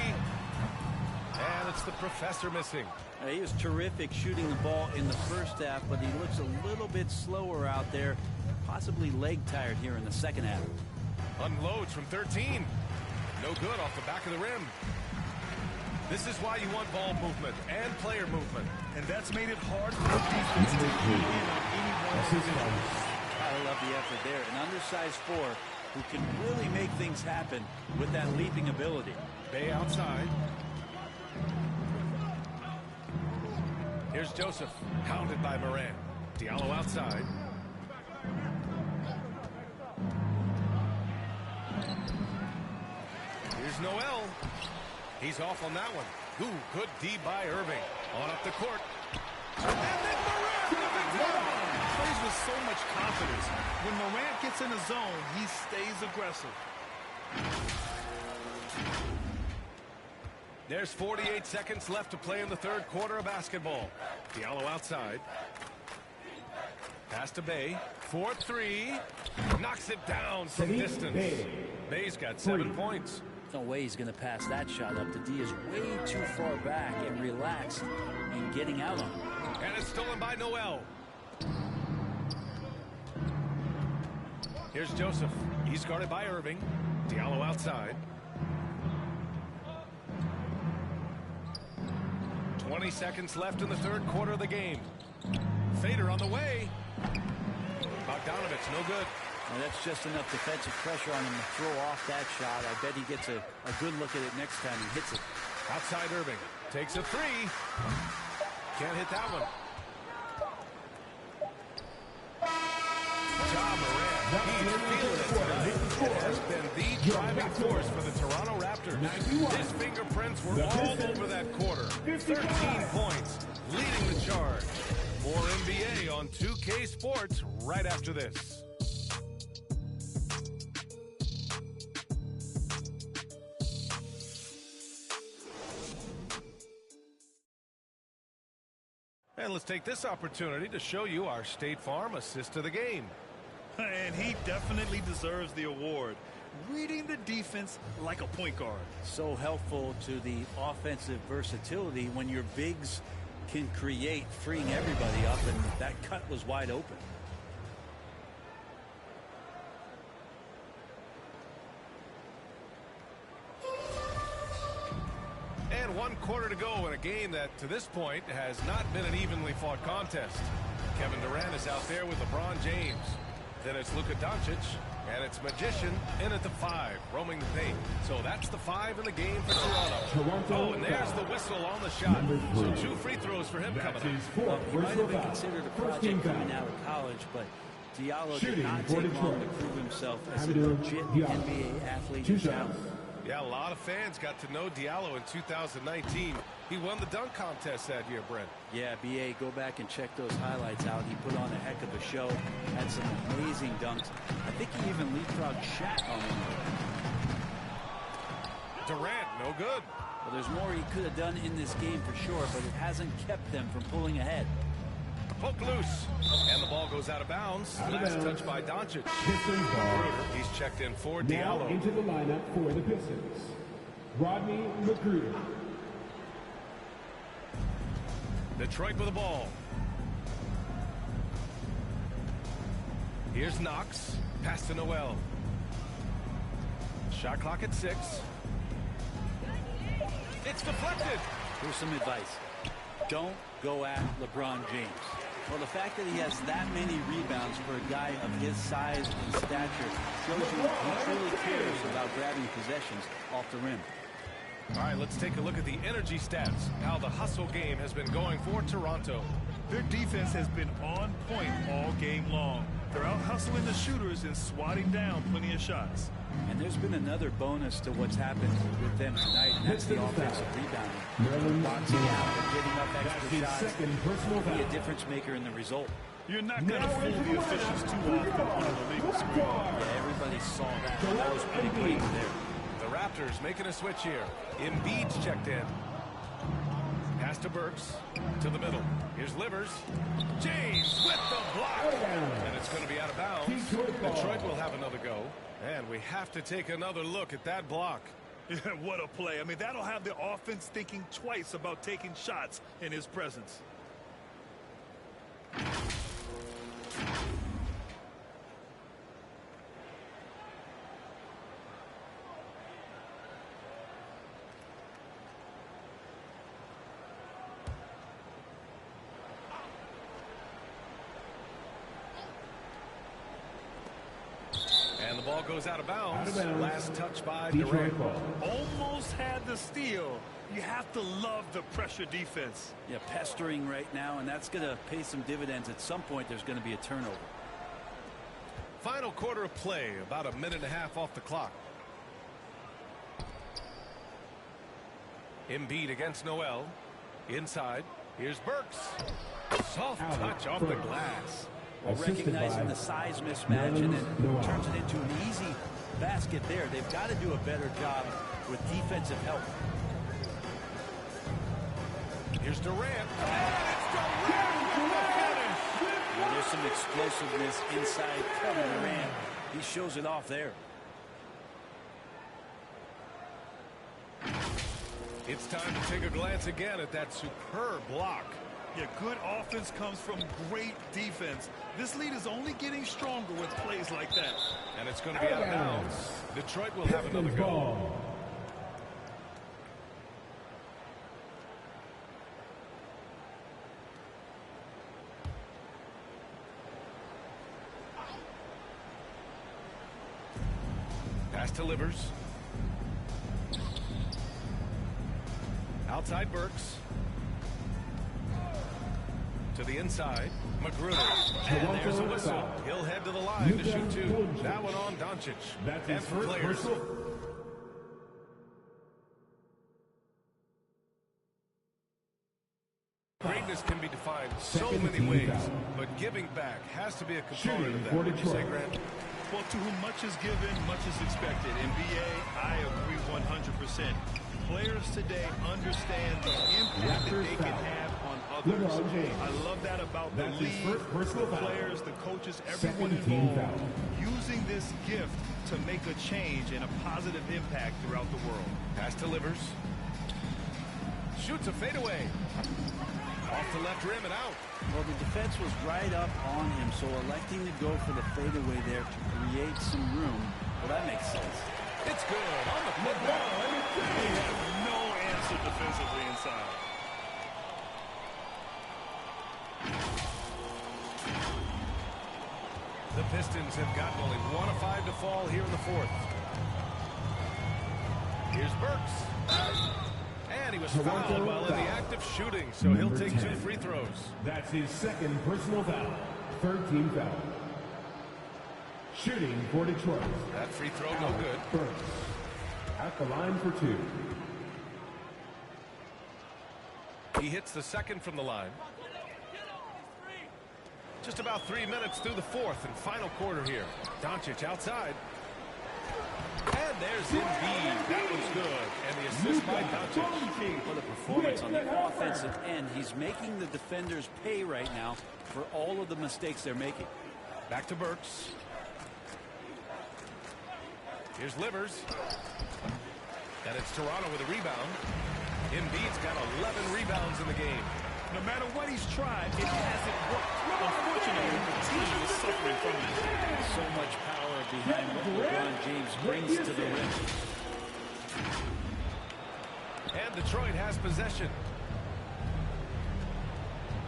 And it's the Professor missing. He was terrific shooting the ball in the 1st half, but he looks a little bit slower out there. Possibly leg tired here in the 2nd half. Unloads from 13. No good off the back of the rim. This is why you want ball movement and player movement. And that's made it hard for the defense to key in on anyone. I love the effort there. An undersized 4 who can really make things happen with that leaping ability. Bay outside. Here's Joseph. Hounded by Morant. Diallo outside. Here's Noel. He's off on that one. Ooh, good D by Irving. On up the court. And then Morant with the down. Plays with so much confidence. When Morant gets in the zone, he stays aggressive. There's 48 seconds left to play in the 3rd quarter of basketball. Diallo outside. Pass to Bay. 4-3. Knocks it down from distance. Bay's got 7 points. No way he's going to pass that shot up. The D is way too far back and relaxed in getting out on him. And it's stolen by Noel. Here's Joseph. He's guarded by Irving. Diallo outside. 20 seconds left in the 3rd quarter of the game. Fader on the way. Bogdanovich, no good. And that's just enough defensive pressure on him to throw off that shot. I bet he gets a good look at it next time he hits it. Outside Irving. Takes a 3. Can't hit that one. Ja Morant. He's feeling it tonight. It has been the driving force for the Toronto Raptors. His fingerprints were all over that quarter. 13 points, leading the charge. More NBA on 2K Sports right after this. And let's take this opportunity to show you our State Farm assist of the game. And he definitely deserves the award. Reading the defense like a point guard. So helpful to the offensive versatility when your bigs can create, freeing everybody up, and that cut was wide open. one quarter to go in a game that, to this point, has not been an evenly fought contest. Kevin Durant is out there with LeBron James. Then it's Luka Doncic, and it's Magician in at the 5, roaming the paint. So that's the 5 in the game for Toronto. Oh, and there's the whistle on the shot. So 2 free throws for him coming up. Well, he might have been considered a project coming out of college, but Diallo did not take long to prove himself as a legit NBA athlete and talent. Yeah, a lot of fans got to know Diallo in 2019. He won the dunk contest that year, Brent. Yeah, BA, go back and check those highlights out. He put on a heck of a show, had some amazing dunks. I think he even leapfrogged Shaq on one. Durant, no good. Well, there's more he could have done in this game for sure, but it hasn't kept them from pulling ahead. Poke loose, and the ball goes out of bounds. Last touch by Doncic. He's checked in for Now Diallo. into the lineup for the Pistons, Rodney McGruder. Detroit with the ball. Here's Knox. Pass to Noel. Shot clock at 6. It's deflected. Here's some advice. Don't go at LeBron James. Well, the fact that he has that many rebounds for a guy of his size and stature shows you he truly cares about grabbing possessions off the rim. All right, let's take a look at the energy stats, how the hustle game has been going for Toronto. Their defense has been on point all game long. They're out hustling the shooters and swatting down plenty of shots. And there's been another bonus to what's happened with them tonight, and that's the offensive rebounding. Boxing out and getting up extra shots will be a difference maker in the result. You're not going to fool the officials too often on an illegal screen. Yeah, everybody saw that. That was pretty clean there. The Raptors making a switch here. Embiid's checked in. Pass to Burks. To the middle. Here's Livers. James with the block. And it's going to be out of bounds. Detroit will have another go. And we have to take another look at that block. Yeah, what a play. I mean, that'll have the offense thinking twice about taking shots in his presence. And the ball goes out of bounds. Last touch by Durant. Almost had the steal. You have to love the pressure defense. Yeah, pestering right now, and that's going to pay some dividends. At some point, there's going to be a turnover. Final quarter of play, about a minute and a half off the clock. Embiid against Noel. Inside. Here's Burks. Soft touch off the glass. Well, recognizing the size mismatch and then turns it into an easy basket there. They've got to do a better job with defensive help. Here's Durant. And it's Durant with the finish. Well, there's some explosiveness inside Kevin Durant. He shows it off there. It's time to take a glance again at that superb block. Yeah, good offense comes from great defense. This lead is only getting stronger with plays like that. And it's going to be out of bounds. Detroit will have another go. Pass to Livers. Outside Burks. To the inside. Magruder. And there's a whistle. He'll head to the line to shoot 2. That one on Doncic. And for players. Greatness can be defined so many ways, but giving back has to be a component of that. Would you say, Grant? Well, to whom much is given, much is expected. In BA, I agree 100%. Players today understand the impact that they can have on others. I love that about the league, the players, the coaches, everyone involved, using this gift to make a change and a positive impact throughout the world. Pass to Livers. Shoots a fadeaway. Off the left rim and out. Well, the defense was right up on him, so electing to go for the fadeaway there to create some room, well, that makes sense. It's good on the football. He has no answer defensively. side. The Pistons have gotten only 1 of 5 to fall here in the fourth. Here's Burks. And he was fouled while in the act of shooting, so he'll take 2 free throws. That's his second personal foul. Third team foul. Shooting for Detroit. That free throw no good. Burks at the line for 2. He hits the second from the line. Just about 3 minutes through the fourth and final quarter here. Doncic outside. And there's Embiid. That was good. And the assist by Doncic. What a performance on the offensive end. He's making the defenders pay right now for all of the mistakes they're making. Back to Burks. Here's Livers. And it's Toronto with a rebound. Embiid's got 11 rebounds in the game. No matter what he's tried, it hasn't worked. Unfortunately, the team is suffering from it. So much power behind what LeBron James brings to the rim. And Detroit has possession.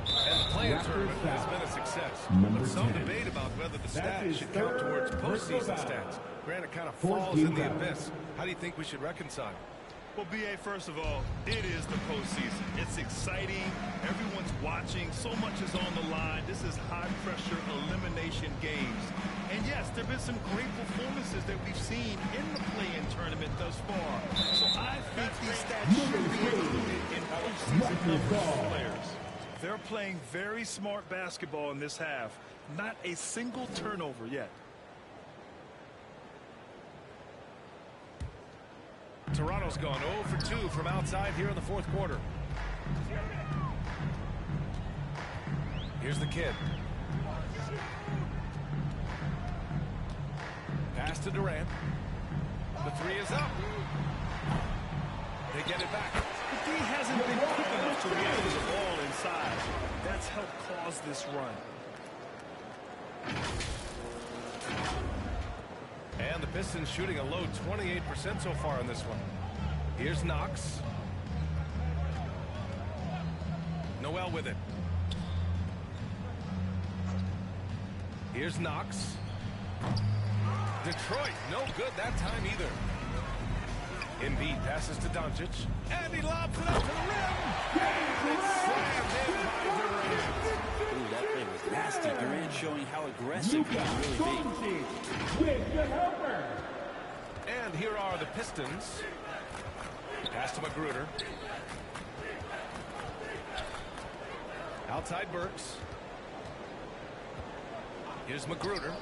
And the play-in tournament has been a success. But some debate about whether the stats should count towards postseason stats. Granted, kind of falls in the abyss. How do you think we should reconcile? Well, B.A., first of all, it is the postseason. It's exciting. Everyone's watching. So much is on the line. This is high-pressure elimination games. And, yes, there have been some great performances that we've seen in the play-in tournament thus far. So I think these stats should be included in postseason numbers for players. They're playing very smart basketball in this half. Not a single turnover yet. Toronto's gone 0 for 2 from outside here in the fourth quarter. Here's the kid. Pass to Durant. The three is up. They get it back. The D hasn't been quick enough to react to the ball inside. That's helped cause this run. And the Pistons shooting a low 28% so far in this one. Here's Knox. Noel with it. Here's Knox. Detroit, no good that time either. Embiid passes to Doncic. And he lobs it up to the rim. And it's slammed in by Durant. Ooh, that play was nasty. Durant showing how aggressive he can really be. And here are the Pistons. Pass to Magruder. Outside Burks. Here's Magruder.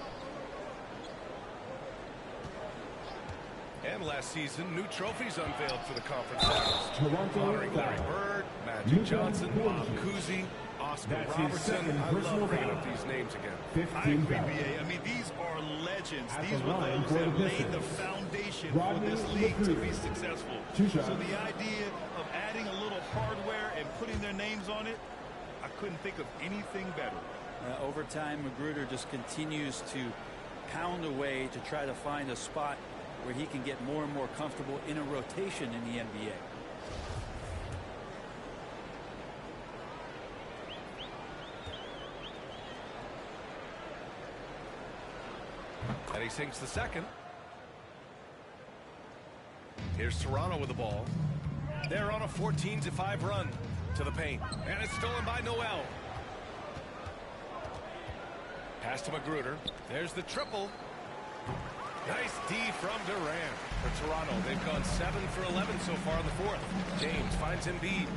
And last season, new trophies unveiled for the conference finals. Honoring Larry Bird, Magic Johnson, Bob Cousy, Oscar Robertson. I love bringing up these names again. I agree, B.A. I mean, these are legends. These were those that laid the foundation for this league to be successful. So the idea of adding a little hardware and putting their names on it, I couldn't think of anything better. Over time, Magruder just continues to pound away to try to find a spot where he can get more and more comfortable in a rotation in the NBA. And he sinks the second. Here's Toronto with the ball. They're on a 14-5 run to the paint. And it's stolen by Noel. Pass to Magruder. There's the triple. Nice D from Durant. For Toronto, they've gone 7 for 11 so far in the fourth. James finds Embiid.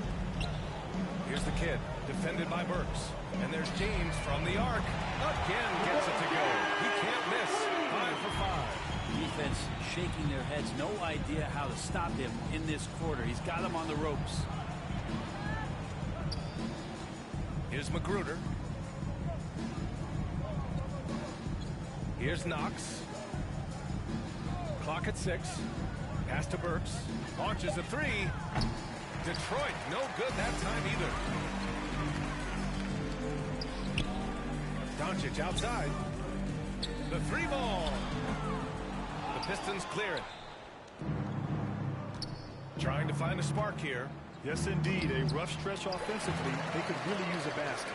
Here's the kid, defended by Burks. And there's James from the arc. Again gets it to go. He can't miss. 5 for 5. Defense shaking their heads. No idea how to stop him in this quarter. He's got him on the ropes. Here's Magruder. Here's Knox. Clock at 6. Pass to Burks. Launches a three. Detroit, no good that time either. Doncic outside. The three ball. The Pistons clear it. Trying to find a spark here. Yes, indeed. A rough stretch offensively. They could really use a basket.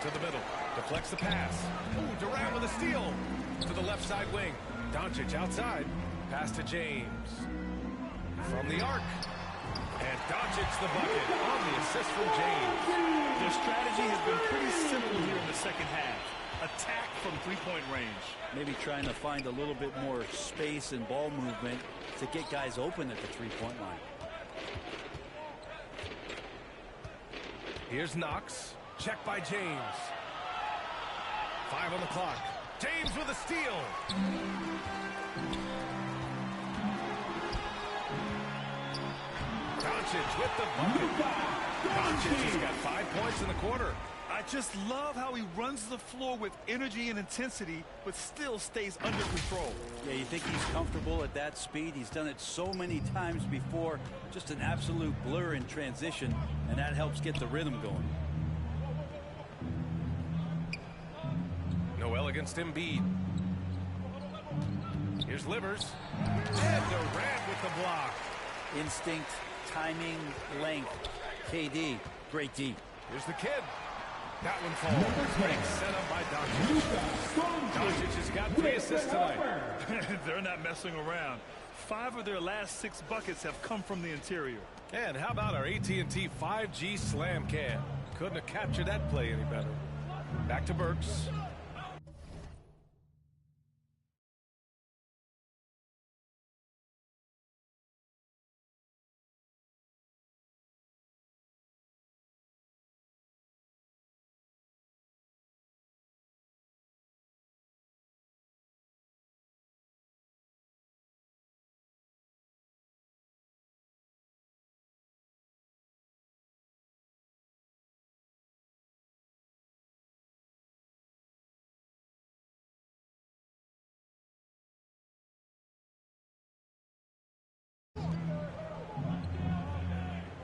To the middle. Deflects the pass. Ooh, Durant with a steal. To the left side wing. Doncic outside. Pass to James. From the arc. And Doncic the bucket on the assist from James. Their strategy has been pretty simple here in the second half. Attack from three-point range. Maybe trying to find a little bit more space and ball movement to get guys open at the three-point line. Here's Knox. Check by James. 5 on the clock. James with a steal. Doncic with the bucket. Doncic has got 5 points in the quarter. I just love how he runs the floor with energy and intensity, but still stays under control. Yeah, you think he's comfortable at that speed. He's done it so many times before. Just an absolute blur in transition, and that helps get the rhythm going. Noel against Embiid. Here's Livers. And Durant with the block. Instinct, timing, length. KD, great D. Here's the kid. That one falls. Great set up by Doncic. Doncic has got 3 assists tonight. They're not messing around. 5 of their last 6 buckets have come from the interior. And how about our AT&T 5G slam cam? Couldn't have captured that play any better. Back to Burks.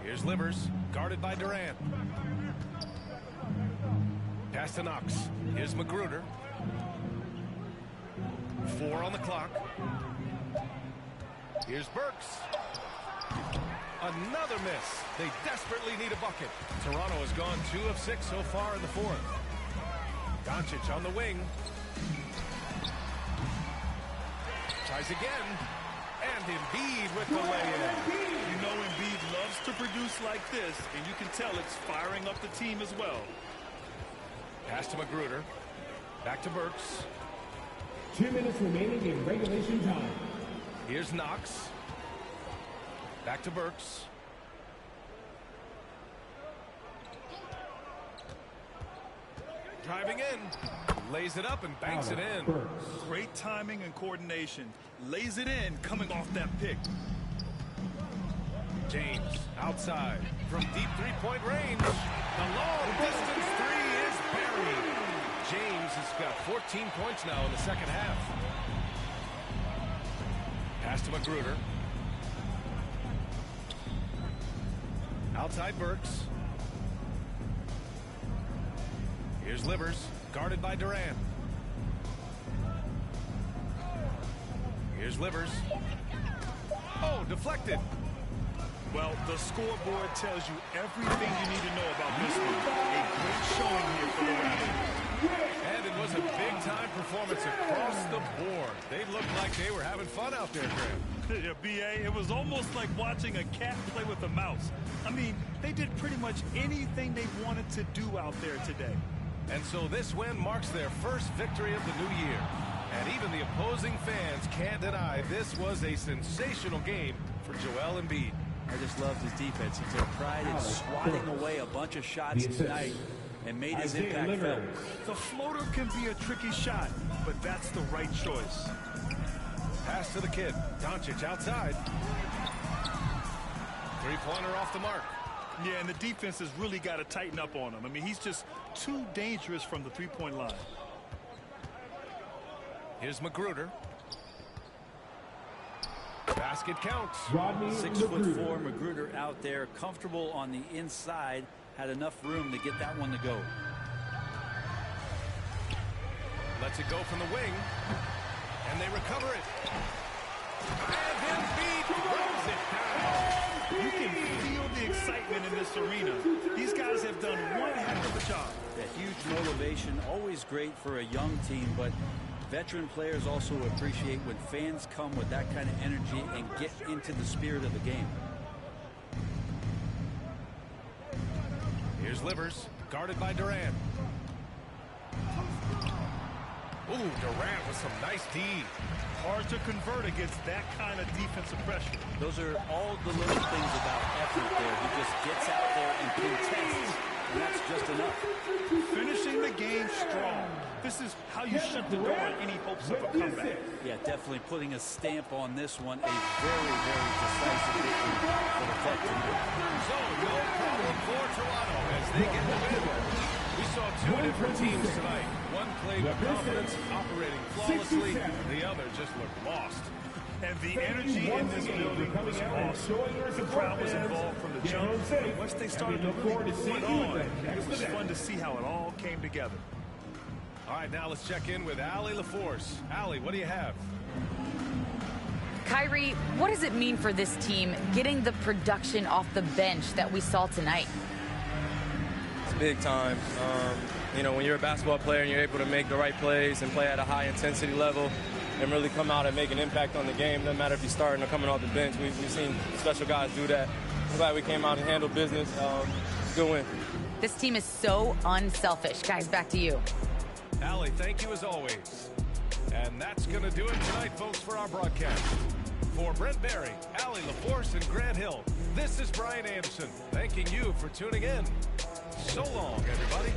Here's Livers, guarded by Durant. Pass to Knox. Here's Magruder. 4 on the clock. Here's Burks. Another miss. They desperately need a bucket. Toronto has gone 2 of 6 so far in the 4th. Doncic on the wing. Tries again. And Embiid with the lay-in. You know Embiid loves to produce like this, and you can tell it's firing up the team as well. Pass to Magruder. Back to Burks. 2 minutes remaining in regulation time. Here's Knox. Back to Burks. Driving in. Lays it up and banks it in. Great timing and coordination. Lays it in coming off that pick. James outside from deep three-point range. The long distance 3 is buried. James has got 14 points now in the second half. Pass to Magruder. Outside Burks. Here's Livers, guarded by Durant. Here's Livers. Oh, deflected. Well, the scoreboard tells you everything you need to know about this one. A great showing here for the Raptors. And it was a big-time performance across the board. They looked like they were having fun out there, Graham. Yeah, B.A., it was almost like watching a cat play with a mouse. I mean, they did pretty much anything they wanted to do out there today. And so this win marks their first victory of the new year. And even the opposing fans can't deny this was a sensational game for Joel Embiid. I just loved his defense. He took pride in swatting away a bunch of shots tonight and made his impact felt. The floater can be a tricky shot, but that's the right choice. Pass to the kid. Doncic outside. Three-pointer off the mark. Yeah, and the defense has really got to tighten up on him. I mean, he's just too dangerous from the three-point line. Here's Magruder. Basket counts. 6'4" Magruder out there, comfortable on the inside, had enough room to get that one to go. Lets it go from the wing, and they recover it. And Embiid throws it down. You can this arena. These guys have done one heck of a job. That huge motivation, always great for a young team, but veteran players also appreciate when fans come with that kind of energy and get into the spirit of the game. Here's Livers, guarded by Durant. Ooh, Durant with some nice D. Hard to convert against that kind of defensive pressure. Those are all the little things about effort there. He just gets out there and contests, and that's just enough. Finishing the game strong. This is how you shut the door on any hopes of a comeback. Yeah, definitely putting a stamp on this one. A very, very decisive victory for the Tech team. So, no problem for Toronto as they get the win. We saw two different teams tonight. One played with confidence, operating flawlessly. The other just looked lost. And the energy in this building was awesome. The crowd was involved from the jump. And once they started to really put on, it was fun to see how it all came together. All right, now let's check in with Allie LaForce. Allie, what do you have? Kyrie, what does it mean for this team getting the production off the bench that we saw tonight? It's big time. You know, when you're a basketball player and you're able to make the right plays and play at a high intensity level and really come out and make an impact on the game, doesn't matter if you're starting or coming off the bench. We've seen special guys do that. I'm glad we came out and handled business. Good win. This team is so unselfish. Guys, back to you. Allie, thank you as always. And that's going to do it tonight, folks, for our broadcast. For Brent Barry, Allie LaForce, and Grant Hill, this is Brian Anderson, thanking you for tuning in. So long, everybody.